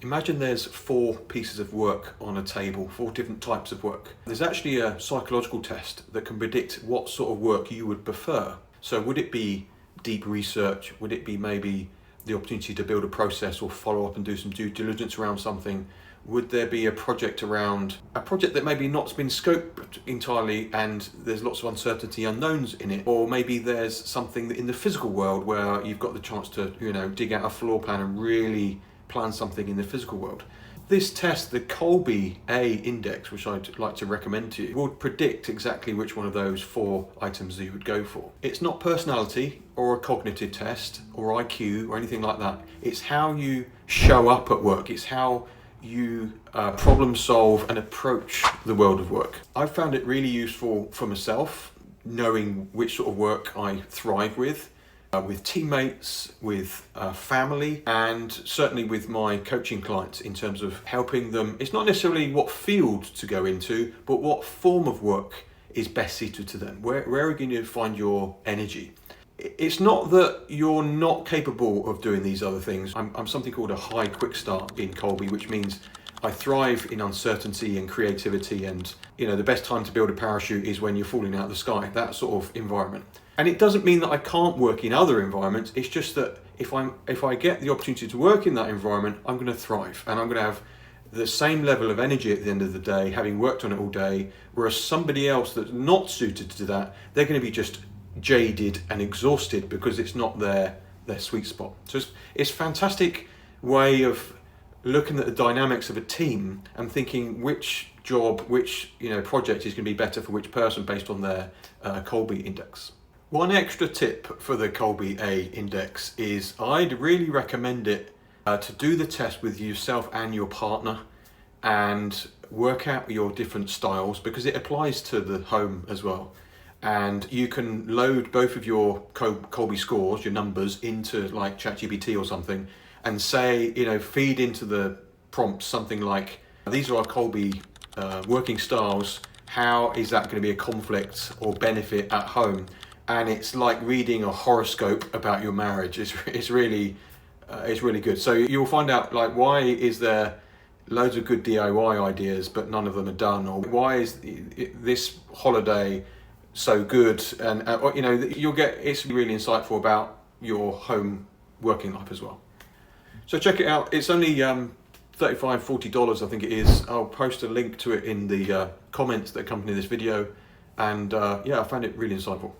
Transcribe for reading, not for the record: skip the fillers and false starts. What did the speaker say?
Imagine there's 4 pieces of work on a table, 4 different types of work. There's actually a psychological test that can predict what sort of work you would prefer. So would it be deep research? Would it be maybe the opportunity to build a process or follow up and do some due diligence around something? Would there be a project that maybe not been scoped entirely and there's lots of uncertainty unknowns in it? Or maybe there's something in the physical world where you've got the chance to, dig out a floor plan and really plan something in the physical world. This test, the Kolbe A Index, which I'd like to recommend to you, will predict exactly which one of those 4 items that you would go for. It's not personality or a cognitive test or IQ or anything like that. It's how you show up at work. It's how you problem solve and approach the world of work. I've found it really useful for myself, knowing which sort of work I thrive with teammates, with family, and certainly with my coaching clients in terms of helping them. It's not necessarily what field to go into, but what form of work is best suited to them. Where are you going to find your energy? It's not that you're not capable of doing these other things. I'm something called a high quick start in Kolbe, which means I thrive in uncertainty and creativity, and the best time to build a parachute is when you're falling out of the sky, that sort of environment. And it doesn't mean that I can't work in other environments. It's just that if I get the opportunity to work in that environment, I'm going to thrive and I'm going to have the same level of energy at the end of the day, having worked on it all day. Whereas somebody else that's not suited to that, they're going to be just jaded and exhausted because it's not their sweet spot. So it's a fantastic way of looking at the dynamics of a team and thinking which job, which project is going to be better for which person based on their Kolbe Index. One extra tip for the Kolbe A Index is I'd really recommend it to do the test with yourself and your partner and work out your different styles, because it applies to the home as well. And you can load both of your Kolbe scores, your numbers, into like ChatGPT or something and say, feed into the prompts something like, these are our Kolbe working styles. How is that going to be a conflict or benefit at home? And it's like reading a horoscope about your marriage. It's really good. So you'll find out, like, why is there loads of good DIY ideas but none of them are done, or why is this holiday so good? And you'll get, it's really insightful about your home working life as well. So check it out. It's only $35-40, I think it is. I'll post a link to it in the comments that accompany this video, and I found it really insightful.